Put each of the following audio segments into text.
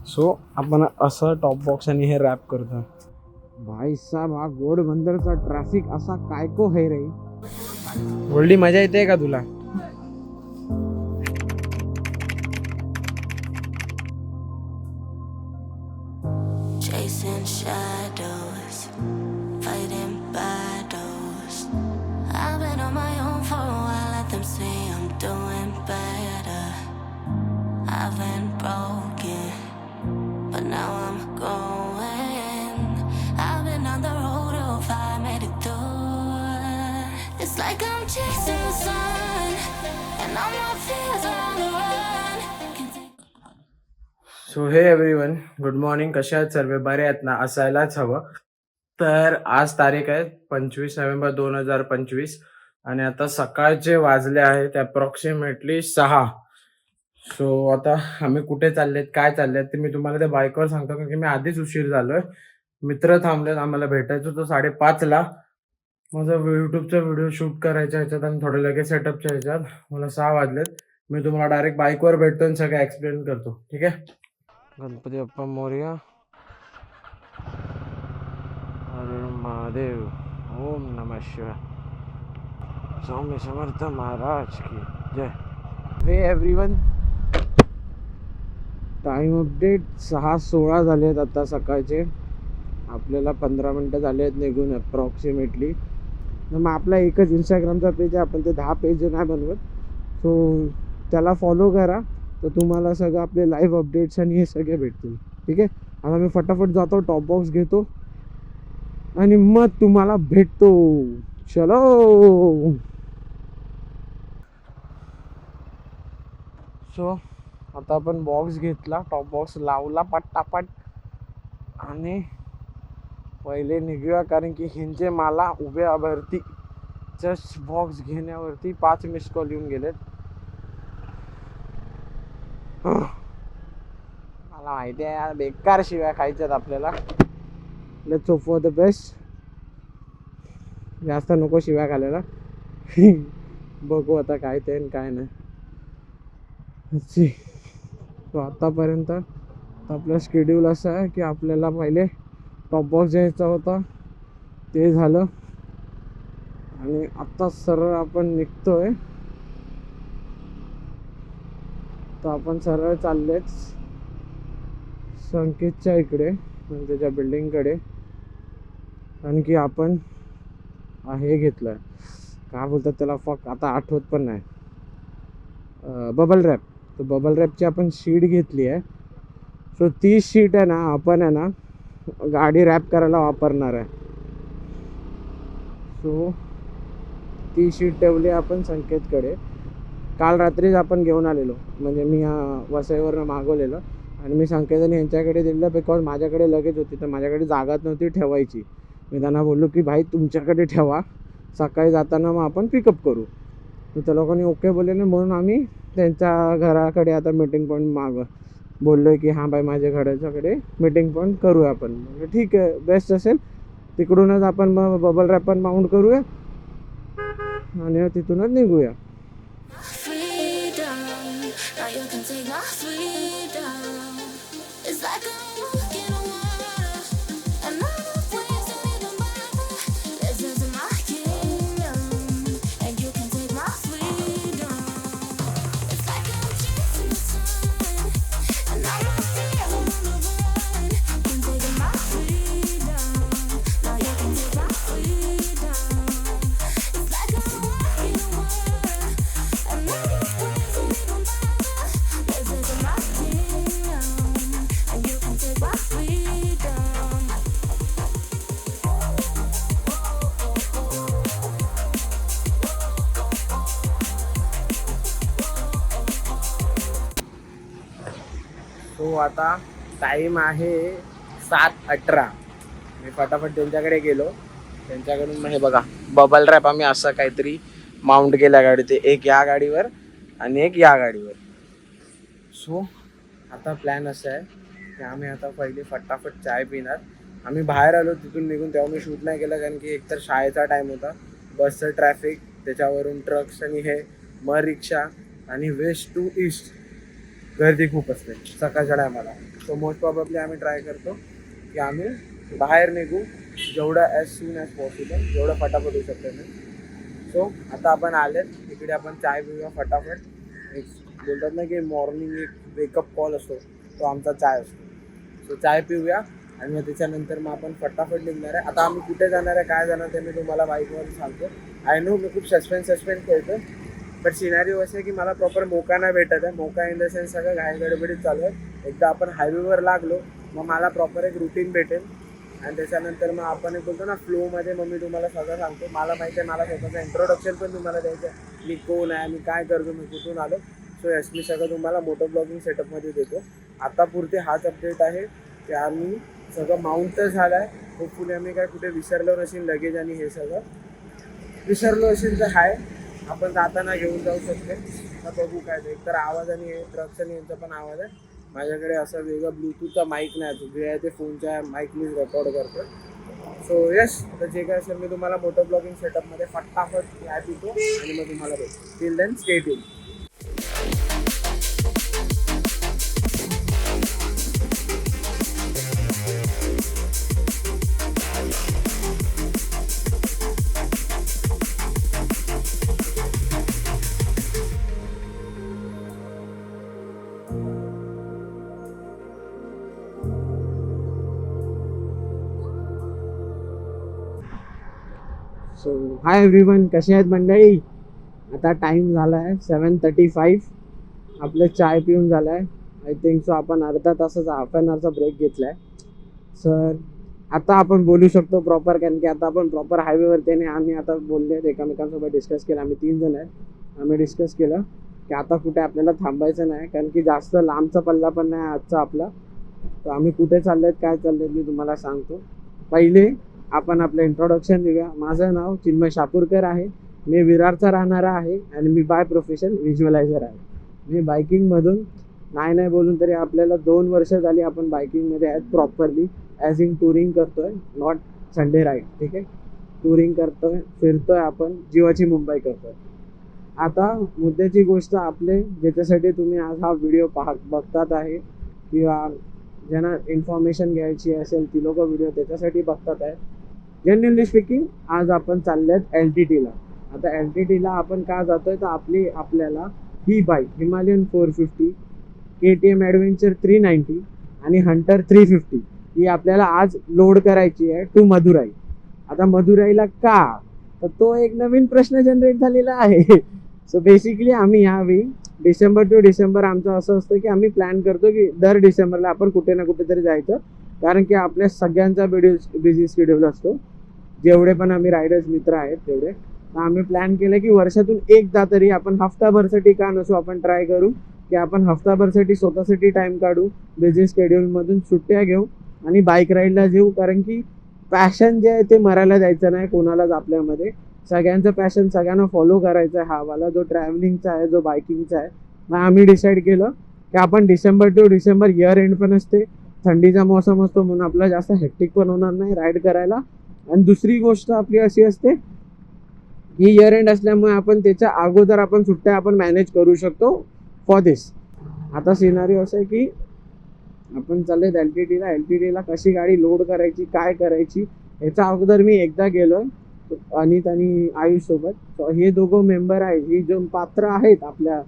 So आपण असं top box आणि हे रॅप करतो. भाई साहब हा घोडबंदरचा ट्रॅफिक असा काय को है रे. बोलली मजा येते का तुला? Chasing shadows, fighting battles. I've been on my own for a while, let them say I'm doing better. I've been broken, but now I'm going. I've been on the road, oh, I made it through. It's like I'm chasing the sun, and all my fears are on the run. Can't take so हे everyone, good morning. कशा आहेत सर्व? बरे आहेत ना? असायलाच हवं. तर आज तारीख आहे 25 नोव्हेंबर 2025 आणि आता सकाळचे वाजले आहेत अप्रॉक्सिमेटली 6. सो आता आम्ही कुठे चाललेत, काय चाललेत ते मी तुम्हाला त्या बाईकवर सांगतो, कारण की मी आधीच उशीर झालोय. मित्र थांबलेत, आम्हाला भेटायचं होतं 5:30ला. माझा युट्यूबचा व्हिडिओ शूट करायच्या ह्याच्यात आणि थोडे लगेच सेटअपच्या ह्याच्यात मला 6 वाजलेत. मी तुम्हाला डायरेक्ट बाईकवर भेटतो आणि सगळं एक्सप्लेन करतो, ठीक आहे? गणपती बाप्पा मोरया. हर महादेव. ओम नमः शिवाय. स्वामी समर्थ महाराज की जय. हे एव्हरीवन, टाइम अपडेट 6:16 झाले आहेत आता सकाळचे. आपल्याला 15 मिनटं झाले आहेत निघून अप्रॉक्सिमेटली. मग आपला एकच इंस्टाग्रामचा पेज आहे, आपण ते 10 पेज नाही बनवत. सो त्याला फॉलो करा, तर तुम्हाला सगळं आपले लाईव्ह अपडेट्स आणि हे सगळे भेटतील, ठीक आहे? आता मी फटाफट जातो, टॉप बॉक्स घेतो आणि मग तुम्हाला भेटतो. चलो. सो आता आपण बॉक्स घेतला, टॉप बॉक्स लावला पटापट आणि पहिले निघूया, कारण की ह्यांचे मला उभ्यावरती जस्ट बॉक्स घेण्यावरती 5 मिस कॉल येऊन गेलेत. मला माहिती आहे यार, बेकार शिव्या खायच्यात आपल्याला. Let's hope for the best. जास्त नको शिव्या खायला. बघू आता काय ते आणि काय नाही. तो आतापर्यंत आपला शेड्यूल असा आहे की आपल्याला पहिले टॉप बॉक्स घ्यायचा होता, ते झालं आणि आता सरळ आपण निघतोय. तर आपण सरळ चाललेच संकेतच्या इकडे, म्हणजे त्याच्या बिल्डिंगकडे. कारण की आपण हे घेतलं आहे, काय बोलतात त्याला, आता आठवत पण नाही, बबल रॅप. तर बबल रॅपची आपण शीट घेतली आहे. सो ती शीट आहे ना, आपण आहे ना गाडी रॅप करायला वापरणार आहे. सो ती शीट ठेवली आपण संकेतकडे. काल रात्रीच आपण घेऊन आलेलो, म्हणजे मी वसईवरनं मागवलेलं आणि मी संकेताने यांच्याकडे दिलं, बिकॉज माझ्याकडे लगेच होती, तर माझ्याकडे जागाच नव्हती ठेवायची. मी त्यांना बोललो की भाई तुमच्याकडे ठेवा, सकाळी जाताना मग आपण पिकअप करू. तर त्या लोकांनी ओके बोलले, म्हणून आम्ही त्यांच्या घराकडे आता मीटिंग पॉईंट बोललो आहे की हां बाई माझ्या घराच्याकडे मीटिंग पॉईंट करूया आपण. म्हणजे ठीक आहे, बेस्ट असेल. तिकडूनच आपण मग बबल रॅप पण माउंट करूया आणि तिथूनच निघूया. freedom. Now you can take my freedom. It's like I'm walking on water, and I'm not wasting even water. This is my kingdom, and you can take my freedom. It's like I'm chasing the sun, and all my fears are on the run. Can take my freedom. Now you can take my freedom. It's like I'm walking on water, and I'm not wasting even water. This is my kingdom, and you can take my freedom. So आता time आहे 7:18. मी फटाफट त्यांच्याकडे गेलो. त्यांच्याकडून मग हे बघा bubble wrap आम्ही असं काहीतरी माउंट केल्या गाडीत, एक या गाडीवर आणि एक या गाडीवर. सो आता प्लॅन असा आहे की आम्ही आता पहिले फटाफट चाय पिणार. आम्ही बाहेर आलो तिथून निघून, तेव्हा मी शूट नाही केलं, कारण की एकतर शाळेचा टाईम होता, बसचं ट्रॅफिक, त्याच्यावरून ट्रक्स आणि हे, मग रिक्षा आणि वेस्ट टू ईस्ट गर्दी खूप असते सकाळच्या टायमाला. सो मोस्ट प्रॉबेबली आम्ही ट्राय करतो की आम्ही बाहेर निघू जेवढं ॲज सून ॲज पॉसिबल, जेवढं फटाफट होऊ शकतं नाही. सो आता आपण आलेत इकडे, आपण चाय पिऊया फटाफट. एक बोलतात ना की मॉर्निंग एक वेकअप कॉल असतो, तो आमचा चाय असतो. सो चाय पिऊया आणि मग त्याच्यानंतर मग आपण फटाफट निघणार आहे. आता आम्ही कुठे जाणार आहे, काय जाणार ते मी तुम्हाला बाईकवर सांगतो. आय नो मी खूप सस्पेन्स करतो, बट सिनारिओ असं आहे की मला प्रॉपर मोका नाही भेटत आहे. मोका इन द सेन्स सगळं घाई गडबडीत चालू आहे. एकदा आपण हायवेवर लागलो मग मला प्रॉपर एक रुटीन भेटेल आणि त्याच्यानंतर मग आपण एक बोलतो ना फ्लोमध्ये, मग मी तुम्हाला सगळं सांगतो. मला माहिती आहे, मला स्वतःचं इंट्रोडक्शन पण तुम्हाला द्यायचं आहे, मी कोण आहे, मी काय करतो, मी कुठून आलो. सो यस, मी सगळं तुम्हाला मोटो ब्लॉगिंग सेटअपमध्ये देतो. आता पुरते हाच अपडेट आहे की आम्ही सगळं माउंट तर झालं आहे. होपफुली आम्ही काय कुठे विसरलो नसेल लगेज आणि हे सगळं. विसरलो असेल तर हाय, आपण जाताना घेऊन जाऊ शकतो. आता बघू काय ते. एकतर आवाज आणि हे ट्रकचा आणि यांचा पण आवाज आहे. माझ्याकडे असं वेगळं ब्लूटूथचा माईक नाही, जे आहे ते फोनच्या माईकनीच रेकॉर्ड करतो. सो यस, आता जे काय असेल मी तुम्हाला मोटो ब्लॉगिंग सेटअपमध्ये फटाफट ह्या पितो आणि मग तुम्हाला भेटतो. Till then stay tuned. So hi everyone, कसे आहेत मंडळी? आता टाईम झाला आहे 7:35. आपलं चाय पिऊन झालं आहे. आय थिंक सो आपण अर्धा तासाचा हाफ ॲन आवरचा ब्रेक घेतला आहे. सर आता आपण बोलू शकतो प्रॉपर, कारण की आता आपण प्रॉपर हायवेवरती आणि आम्ही आता बोलले एकमेकांसोबत डिस्कस केलं. आम्ही 3 जण आहेत. आम्ही डिस्कस केलं की आता कुठे आपल्याला थांबायचं नाही, कारण की जास्त लांबचा पल्ला पण नाही आजचा आपला. तर आम्ही कुठे चाललो आहेत, काय चाललो आहेत मी तुम्हाला सांगतो. पहिले आपण आपलं इंट्रोडक्शन देऊया. माझं नाव चिन्मय शापूरकर आहे. मी विरारचा राहणारा आहे आणि मी बाय प्रोफेशन व्हिज्युअलायझर आहे. मी बायकिंगमधून नाही बोलून तरी आपल्याला 2 वर्ष झाली आपण बायकिंगमध्ये आहेत प्रॉपरली. ॲज इन टुरिंग करतो आहे, नॉट संडे राईड. ठीक आहे, टुरिंग करतो आहे, फिरतो आहे, आपण जीवाची मुंबई करतो आहे. आता मुद्द्याची गोष्ट आपले, ज्याच्यासाठी तुम्ही आज हा व्हिडिओ बघतात आहे किंवा ज्यांना इन्फॉर्मेशन घ्यायची असेल ती लोक व्हिडिओ त्याच्यासाठी बघतात आहे. जनरली स्पीकिंग आज आपण चालले आहेत LTTला. आता LTTला आपण का जातो आहे, तर आपल्याला ही बाईक हिमालयन 450, KTM ॲडव्हेंचर 390 आणि हंटर 350 ही आपल्याला आज लोड करायची आहे टू मदुराई. आता मदुराईला का, तर तो एक नवीन प्रश्न जनरेट झालेला आहे. सो बेसिकली आम्ही ह्यावेळी डिसेंबर टू डिसेंबर आमचं असं असतं की आम्ही प्लॅन करतो की दर डिसेंबरला आपण कुठे ना कुठेतरी जायचं, कारण की आपल्या सगळ्यांचा बिझी शेड्यूल असतो. जेवढे पण आम्ही रायडर्स मित्र आहेत तेवढे, तर आम्ही प्लॅन केलं की वर्षातून एकदा तरी आपण हफ्ताभरसाठी का नसो आपण ट्राय करू की आपण हफ्ताभरसाठी स्वतःसाठी टाईम काढू, बिझी शेड्यूलमधून सुट्ट्या घेऊ आणि बाईक राईडला जाऊ. कारण की पॅशन जे आहे ते मरायला द्यायचं नाही कोणालाच आपल्यामध्ये. सगळ्यांचं पॅशन सगळ्यांना फॉलो करायचं आहे. हा वाला जो ट्रॅव्हलिंगचा आहे, जो बायकिंगचा आहे. मग आम्ही डिसाईड केलं की आपण December to December year end पण असते, थंडीचा मौसम असतो, म्हणून आपला जास्त हेक्टिक पण होणार नाही राईड करायला. आणि दुसरी गोष्ट आपली अशी असते की इयर एंड असल्यामुळे आपण त्याच्या अगोदर आपण सुट्ट्या आपण मॅनेज करू शकतो फॉर दिस. आता सिनारिओ असं आहे की आपण चालले LTTला कशी गाडी लोड करायची, काय करायची, याच्या अगोदर मी एकदा गेलो अनित आणि आयुष सोबत. तर हे दोघं मेंबर आहेत, ही जो पात्र आहेत आपल्या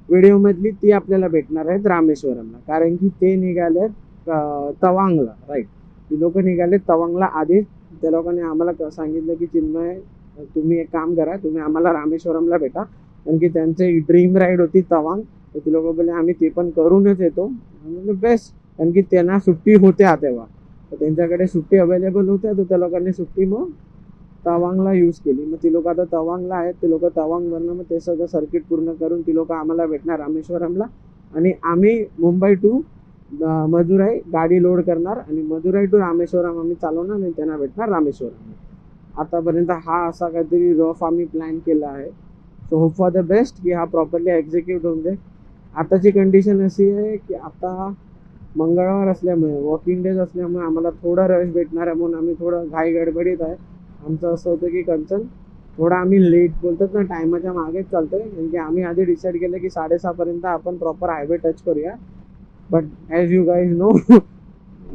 व्हिडिओमधली, ती आपल्याला भेटणार आहेत रामेश्वरमला. कारण की ते निघाले तवांगला, राईट. ती लोक निघाले तवांगला आधीच. त्या लोकांनी आम्हाला सांगितलं की चिन्मय तुम्ही एक काम करा, तुम्ही आम्हाला रामेश्वरमला भेटा, कारण की त्यांची ड्रीम राईड होती तवांग. तर ती लोक बोलले आम्ही ते पण करूनच येतो. म्हणजे बेस्ट, कारण की त्यांना सुट्टी होत्या तेव्हा, तर त्यांच्याकडे सुट्टी अवेलेबल होत्या. तर त्या लोकांनी सुट्टी मग तवांगला यूज केली. मग ती लोक आता तवांगला आहेत. ते लोक तवांगवरनं मग ते सगळं सर्किट पूर्ण करून ती लोक आम्हाला भेटणार रामेश्वरमला. आणि आम्ही मुंबई टू मदुराई गाडी लोड करणार आणि मदुराई टू रामेश्वरम आम्ही चालवणार आणि त्यांना भेटणार रामेश्वरम. आतापर्यंत हा असा काहीतरी रफ आम्ही प्लॅन केला आहे. So hope for the best की हा प्रॉपरली एक्झिक्यूट होऊन दे. आताची कंडिशन अशी आहे की आता मंगळवार असल्यामुळे, वर्किंग डेज असल्यामुळे आम्हाला थोडा रश भेटणार आहे, म्हणून आम्ही थोडं घाई गडबडीत आहे. आमचं असं होतं की कंचन थोडा आम्ही लेट बोलतात ना, टायमाच्या मागेच चालतोय. कारण की आम्ही आधी डिसाईड केलं की 6:30 पर्यंत आपण प्रॉपर हायवे टच करूया. But as you guys know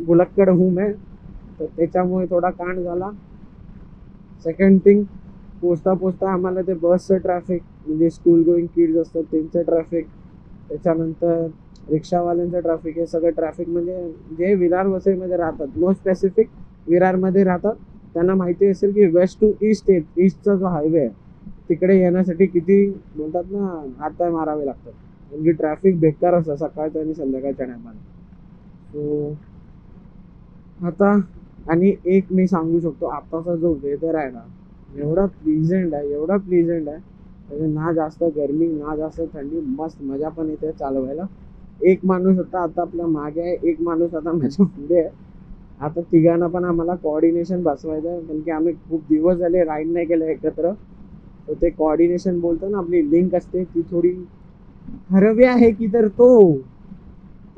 भुलक्कड हूँ मैं, तर त्याच्यामुळे थोडा कांड झाला. सेकंड थिंग, पोचता पोचता आम्हाला ते बसचं ट्रॅफिक, म्हणजे स्कूल गोईंग किड्स असतात त्यांचं ट्रॅफिक, त्याच्यानंतर रिक्षावाल्यांचं ट्रॅफिक, हे सगळं ट्रॅफिक म्हणजे जे विरार वसईमध्ये राहतात, नो स्पेसिफिक विरारमध्ये राहतात, त्यांना माहिती असेल की वेस्ट टू ईस्ट ईस्टचा जो हायवे आहे तिकडे येण्यासाठी किती बोलतात ना हातपाय मारावे लागतात, म्हणजे ट्रॅफिक बेकार असतं सकाळचं आणि संध्याकाळच्या टायमाला. सो आता आणि एक मी सांगू शकतो, आताचा जो वेदर आहे ना एवढा प्लीझंट आहे, एवढा प्लीझंट आहे, म्हणजे ना जास्त गरमी ना जास्त थंडी, मस्त मजा पण येते चालवायला. एक माणूस आता आपल्या मागे आहे, एक माणूस आता माझ्या पुढे आहे. आता तिघांना पण आम्हाला कोऑर्डिनेशन बसवायचं आहे, कारण की आम्ही खूप दिवस झाले राईड नाही केलं एकत्र. तर ते कोऑर्डिनेशन बोलतो ना, आपली लिंक असते ती थोडी हरवी आहे की तर तो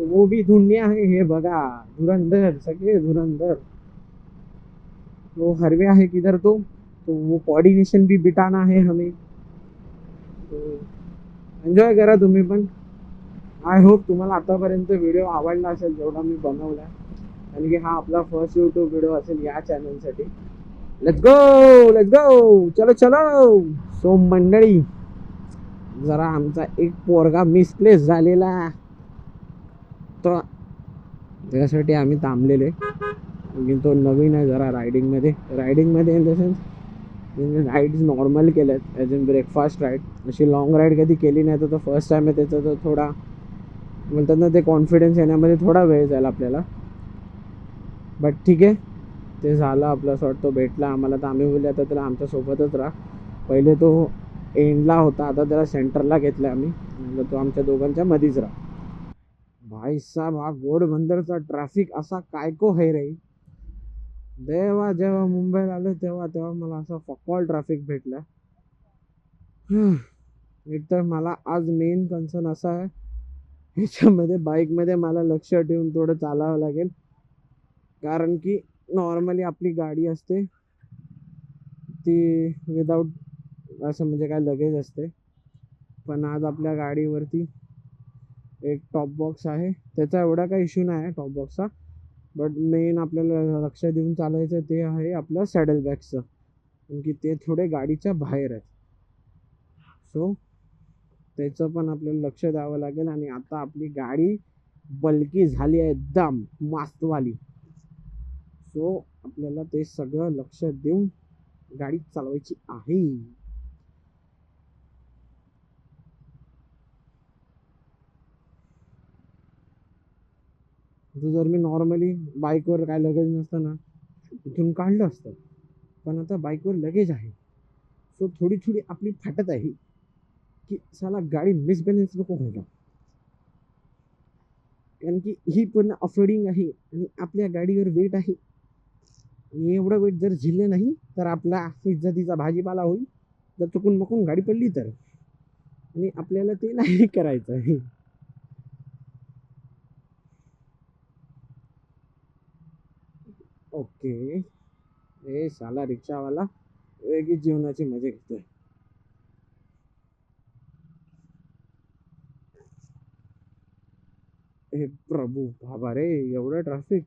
वो भी दुनिया है, हे बघा धुरंधर, सगळे धुरंधर. वो हरवे आहे किधर तो वो कोऑर्डिनेशन भी बिटाना है हमें. तो एन्जॉय करा तुम्ही पण. आय होप तुम्हाला आतापर्यंत व्हिडिओ आवडला असेल जेवढा मी बनवला, कारण की हा आपला फर्स्ट यूट्यूब व्हिडिओ असेल या चॅनलसाठी. लेट्स गो लेट्स गो, चलो चलो. सो मंडळी, जरा आमचा एक पोरगा मिसप्लेस झालेला, तर त्यासाठी आम्ही थांबलेले. तो नवीन आहे जरा रायडिंगमध्ये in the sense rides normal केल्यात, ॲज इन ब्रेकफास्ट राईड. अशी लॉंग राईड कधी केली नाही, तर तो फर्स्ट टाईम आहे त्याचा. तर थोडा म्हणतात ना ते कॉन्फिडन्स येण्यामध्ये थोडा वेळ जाईल आपल्याला, बट ठीक आहे. ते झालं आपला शॉट, तो भेटला आम्हाला, तर आम्ही बोलले आता त्याला आमच्यासोबतच राहा. पहिले तो एंडला होता, आता त्याला सेंटरला घेतला आम्ही, म्हणजे तो आमच्या दोघांच्या मधीच राहा. भाई साहेब, हा घोडबंदरचा ट्रॅफिक असा काय को है रे देवा. जेव्हा मुंबईला आलो तेव्हा मला असा फकॉल ट्रॅफिक भेटला. एक तर मला आज मेन कन्सर्न असा आहे, ह्याच्यामध्ये बाईकमध्ये मला लक्ष ठेवून थोडं चालावं लागेल, कारण की नॉर्मली आपली गाडी असते ती विदाऊट असं म्हणजे काय लगेज असते, पण आज आपल्या गाडीवरती एक टॉप बॉक्स आहे. त्याचा एवढा काही इश्यू नाही आहे टॉप बॉक्सचा, बट मेन आपल्याला लक्ष देऊन चालायचं ते आहे आपलं सॅडल बॅग्सचं, कारण की ते थोडे गाडीच्या बाहेर आहेत. सो त्याचं पण आपल्याला लक्ष द्यावं लागेल. आणि आता आपली गाडी बल्की झाली आहे एकदम मस्तवाली, सो आपल्याला ते सगळं लक्ष देऊन गाडी चालवायची आहे. जर मी नॉर्मली बाईकवर काय लगेज नसतं ना इथून काढलं असतं, पण आता बाईकवर लगेज आहे, सो थोडी थोडी आपली फाटत आहे की साला गाडी मिसबॅलन्स नको व्हायला, कारण की ही पूर्ण ऑफरोडिंग आहे आणि आपल्या गाडीवर वेट आहे, आणि एवढं वेट जर झेललं नाही तर आपला इज्जतीचा भाजीपाला होईल, जर चुकून मकून गाडी पडली तर. आणि आपल्याला ते नाही करायचं आहे. ओके, ए साला रिक्षावाला वेगळीच जीवनाची मजा घेतोय. हे प्रभू बाबा रे, एवढं ट्रॅफिक.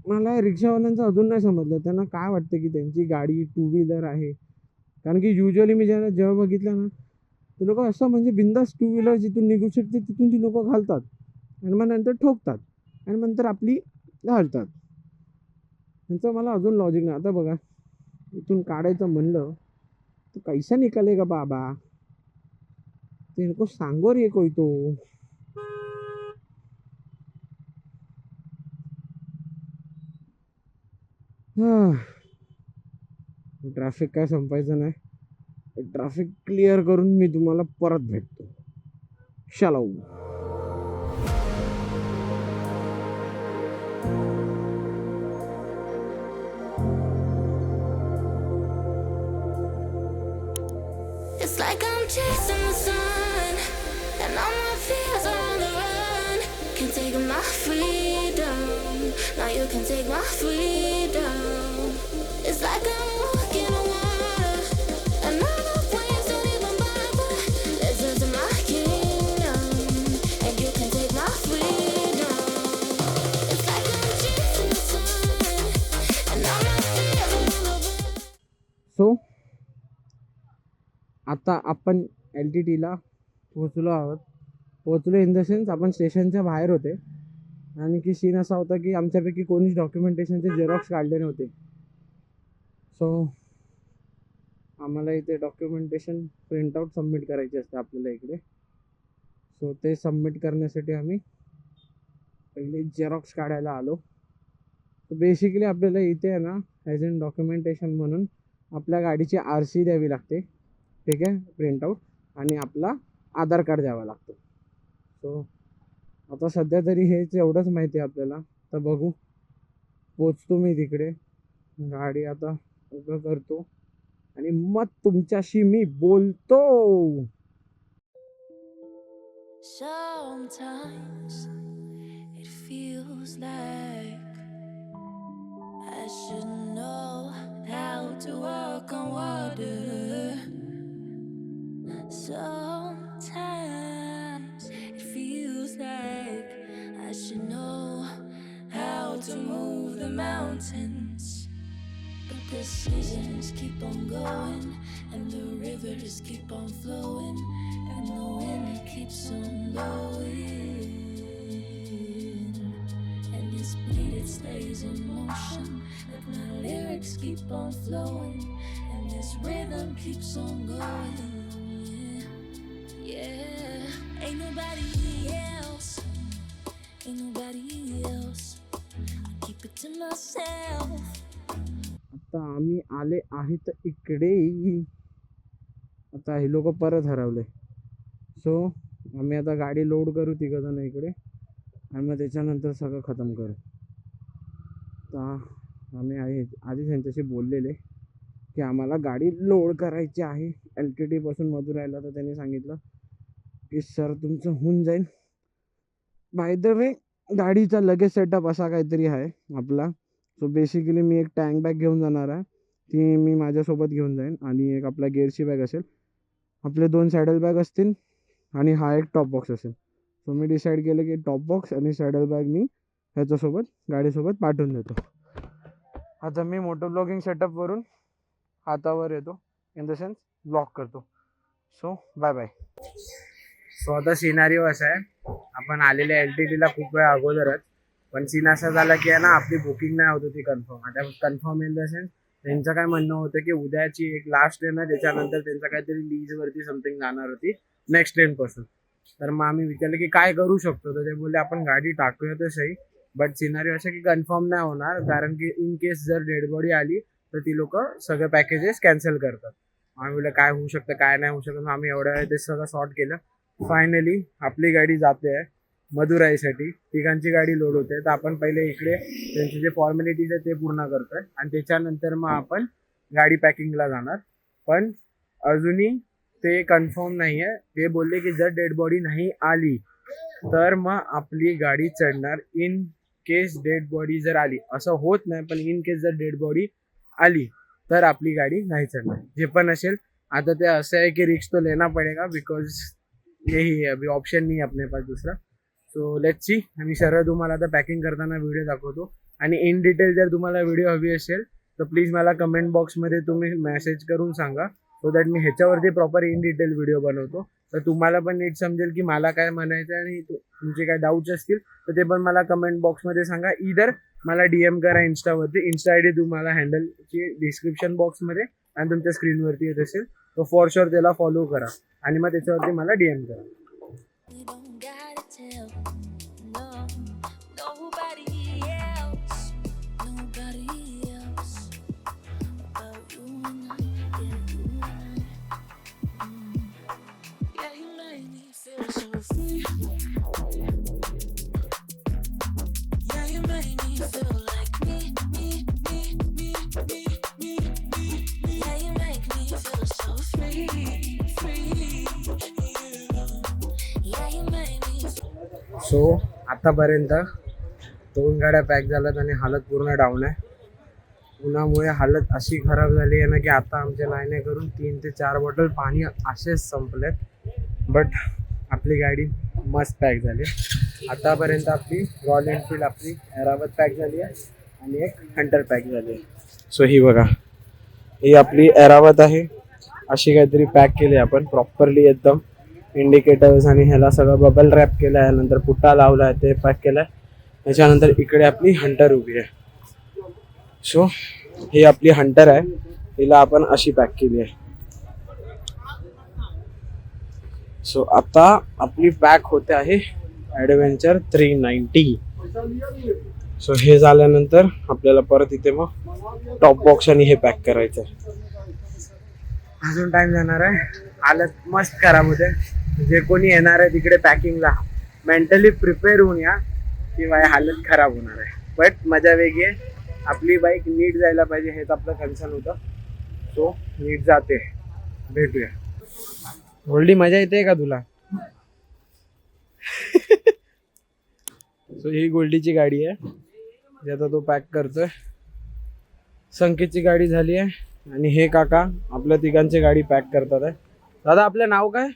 मला रिक्षावाल्यांचं अजून नाही समजलं, त्यांना काय वाटतं की त्यांची गाडी टू व्हीलर आहे, कारण की युजली मी जेव्हा बघितलं ना, ते लोक असं म्हणजे बिंदास टू व्हीलर जिथून निघू शकते तिथून ती लोक घालतात आणि मग नंतर ठोकतात आणि नंतर आपली घालतात. त्यांचं मला अजून लॉजिक नाही. आता बघा, इथून काढायचं म्हणलं तर कैसा निकालेगा बाबा, ते नको सांगो रे कोई तो. ट्रॅफिक काय संपायचं नाही. ट्रॅफिक क्लिअर करून मी तुम्हाला परत भेटतो. चलो. It's like I'm chasing the sun, and all my fears are on the run. Can't take my freedom, now you can take my freedom. It's like I'm walking on water, and all the waves don't even bother. Listen to my kingdom. So आता आपण LTTला पोचलो आहोत. पोचलो in the sense आपण स्टेशनच्या बाहेर होते आणि की सीन असा होता की आमच्यापैकी कोणीच डॉक्युमेंटेशनचे झेरॉक्स काढले नव्हते. सो आम्हाला इथे डॉक्युमेंटेशन प्रिंटआउट सबमिट करायचे असते आपल्याला इकडे. सो ते सबमिट करण्यासाठी आम्ही पहिले झेरॉक्स काढायला आलो. तर बेसिकली आपल्याला इथे आहे ना ॲज इन डॉक्युमेंटेशन म्हणून आपल्या गाडीची RC द्यावी लागते, ठीक आहे, प्रिंटआउट, आणि आपला आधार कार्ड द्यावा लागतो. सो आता सध्या तरी हेच एवढंच माहिती आहे आपल्याला. तर बघू, पोचतो मी तिकडे, गाडी आता उभं करतो आणि मग तुमच्याशी मी बोलतो. Sometimes it feels like I should know how to walk on water. Sometimes it feels like I should know how to move the mountains. But the seasons keep on going and the rivers keep on flowing and the wind keeps on blowing and this beat it stays in motion like my lyrics keep on flowing and this rhythm keeps on going. Yeah, ain't nobody else, ain't nobody else. I keep it to myself. आता आम्ही आले आहेत इकडे. आता हे लोक परत हरवले. सो आम्ही आता गाडी लोड करू तिघंजण इकडे आणि मग त्याच्यानंतर सगळं खतम करू. आता आम्ही आधीच यांच्याशी बोललेले की आम्हाला गाडी लोड करायची आहे LTT पासून मदुराईला. तर त्यांनी सांगितलं की सर तुमचं होऊन जाईल. बाय द वे गाडीचा लगेज सेटअप असा काहीतरी आहे आपला. सो बेसिकली मी एक टँक बॅग घेऊन जाणार आहे, ती मी माझ्यासोबत घेऊन जाईन, आणि एक आपला गेअरची बॅग असेल, आपले 2 सॅडल बॅग असतील आणि हा एक टॉप बॉक्स असेल. सो मी डिसाईड केलं की टॉप बॉक्स आणि सॅडल बॅग मी ह्याच्यासोबत गाडीसोबत पाठवून देतो. आता मी मोटो ब्लॉगिंग सेटअपवरून हातावर येतो, इन द सेन्स ब्लॉक करतो. So bye bye. सो आता सिनारिओ असा आहे, आपण आलेल्या LTTला खूप वेळ अगोदरच, पण सीन असा झाला की आहे ना आपली बुकिंग नाही होत होती कन्फर्म. आता कन्फर्म इन द सेन्स त्यांचं काय म्हणणं होतं की उद्याची एक लास्ट ट्रेन आहे, त्याच्यानंतर त्यांचं काहीतरी लीजवरती समथिंग जाणार होती नेक्स्ट ट्रेनपासून. तर मग आम्ही विचारलं की काय करू शकतो, तर ते बोलले आपण गाडी टाकूया तर सही, बट सिनारिओ असं की कन्फर्म नाही होणार, कारण की इन केस जर डेड बॉडी आली तर ती लोक सगळे पॅकेजेस कॅन्सल करतात. आम्ही बोललं काय होऊ शकतं काय नाही होऊ शकतं. मग आम्ही एवढ्या वेळ ते सगळं सॉर्ट केलं. फायनली आपली गाडी जाते आहे मदुराईसाठी, तिघांची गाडी लोड होते. तर आपण पहिले इकडे त्यांचे जे फॉर्मॅलिटीज आहे ते पूर्ण करतोय आणि त्याच्यानंतर मग आपण गाडी पॅकिंगला जाणार. पण अजूनही ते कन्फर्म नाही आहे. ते बोलले की जर डेड बॉडी नाही आली तर मग आपली गाडी चढणार. इन केस डेड बॉडी जर आली, असं होत नाही, पण इन केस जर डेड बॉडी आली तर आपली गाडी नाही चढणार. जे पण असेल, आता ते असं आहे की रिस्क तो लेना पडेगा, बिकॉज यही है, अभी ऑप्शन नहीं है अपने पास दूसरा. So let's see. मी सर्व तुम्हाला आता पॅकिंग करताना व्हिडिओ दाखवतो, आणि इन डिटेल जर तुम्हाला व्हिडिओ हवी असेल तर प्लीज मला कमेंट बॉक्समध्ये तुम्ही मेसेज करून सांगा, सो दॅट मी ह्याच्यावरती प्रॉपर इन डिटेल व्हिडिओ बनवतो. तर तुम्हाला पण नीट समजेल की मला काय म्हणायचं आहे, आणि तुमचे काय डाऊट्स असतील तर ते पण मला कमेंट बॉक्समध्ये सांगा. इधर मला DM करा इंस्टावरती. इंस्टा ID तुम्हाला हँडलची डिस्क्रिप्शन बॉक्समध्ये आणि तुमच्या स्क्रीनवरती येत असेल, तर फॉर शुअर त्याला फॉलो करा आणि मग त्याच्यावरती मला DM करा. We don't gotta tell, no, nobody else about you and I, yeah, you and I. Yeah, you make me feel so free. Yeah, you make me feel like me. Yeah, you make me feel so free. So आतापर्यंत 2 गाड्या pack झाल्यात आणि हालत पूर्ण down आहे. उन्हामुळे हालत अशी खराब झाली आहे ना की आता आमच्या लाईने करून 3 ते 4 बॉटल पाणी असेच संपलेत. बट आपली गाडी मस्त पॅक झाली. आतापर्यंत आपली रॉयल एनफील्ड आपली ऐरावत पॅक झाली आहे आणि एक हंटर पॅक झाली आहे. सो ही बघा, ही आपली ऐरावत आहे, अशी काहीतरी पॅक केली आपण प्रॉपरली एकदम. इंडिकेटर्स आणि ह्याला सगळं बबल रॅप केलं आहे, नंतर पुट्टा लावला आहे, ते पॅक केलं आहे. त्याच्यानंतर इकडे आपली हंटर उभी आहे. सो ही आपली हंटर आहे, हिला आपण अशी पॅक केली आहे. सो आता आपली पॅक होते आहे ॲडव्हेंचर 390. सो हे झाल्यानंतर आपल्याला परत इथे मग टॉप बॉक्स आणि हे पॅक करायचं आहे. अजून टाइम जाणार आहे, हालत मस्त खराब होते. जे कोणी येणार आहे तिकडे पॅकिंगला मेंटली प्रिपेअर होऊन या, किंवा हालत खराब होणार आहे. बट मजा वेगळी आहे, आपली बाईक नीट जायला पाहिजे हेच आपलं कन्सर्न होतं. सो नीट जाते, भेटूया. ओल्डी मजा येते का तुला? सो ही गोल्डीची गाडी आहे, जे आता तो पॅक करतोय. संकेतची गाडी झाली आहे आणि हे काका आपल्या तिघांची गाडी पॅक करतात आहे. दादा आपलं नाव काय?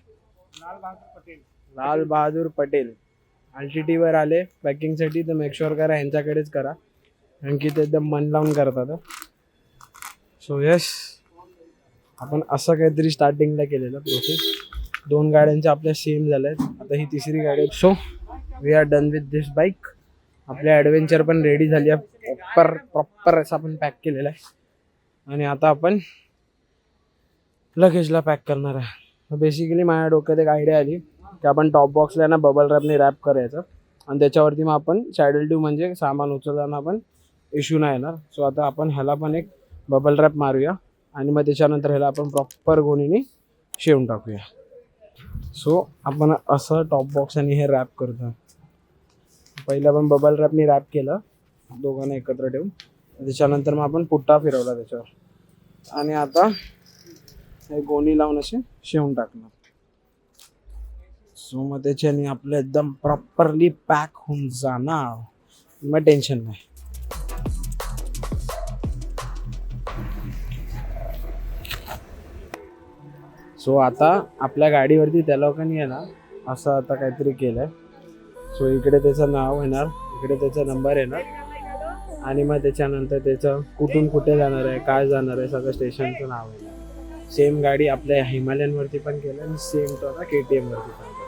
लाल बहादूर पटेल. RTT वर आले पॅकिंगसाठी, तर मेक शुअर करा यांच्याकडेच करा, कारण की ते एकदम मन लावून करतात. सो यस, आपण असं काहीतरी स्टार्टिंगला केलेलं प्रोसेस. 2 गाड्यांच्या आपल्या सेम झाल्या आहेत, आता ही तिसरी गाडी. So we are done with this bike. आपल्या ॲडव्हेंचर पण रेडी झाली आहे, प्रॉपर असं आपण पॅक केलेलं आहे. आणि आता आपण लगेजला पॅक करणार आहे. बेसिकली माझ्या डोक्यात एक आयडिया आली की आपण टॉप बॉक्सला ना बबल रॅपने रॅप करायचं, आणि त्याच्यावरती मग आपण सॅडल ट्यूब म्हणजे सामान उचलताना आपण इश्यू नाही येणार. सो आता आपण ह्याला पण एक बबल रॅप मारूया, आणि मग त्याच्यानंतर ह्याला आपण प्रॉपर गोणीने शिवून टाकूया. सो आपण असं टॉप बॉक्स आणि हे रॅप करतो. पहिलं आपण बबल रॅपने रॅप केलं दोघांना एकत्र ठेवून, त्याच्यानंतर मग आपण पुट्टा फिरवला त्याच्यावर, आणि आता हे गोणी लावून असे शिवून टाकणार. सो मग त्याच्याने आपलं एकदम प्रॉपरली पॅक होऊन जाणार, मग टेन्शन नाही. सो आता आपल्या गाडीवरती त्या लोकांनी आहे ना असं आता काहीतरी केलंय. सो इकडे त्याचं नाव येणार, इकडे त्याचा नंबर येणार, आणि मग त्याच्यानंतर त्याचं कुठून कुठे जाणार आहे, काय जाणार आहे, सगळं स्टेशनचं नाव येणार. सेम गाडी आपल्या हिमालयनवरती पण केलं, आणि सेम तो आता KTM वरती पण.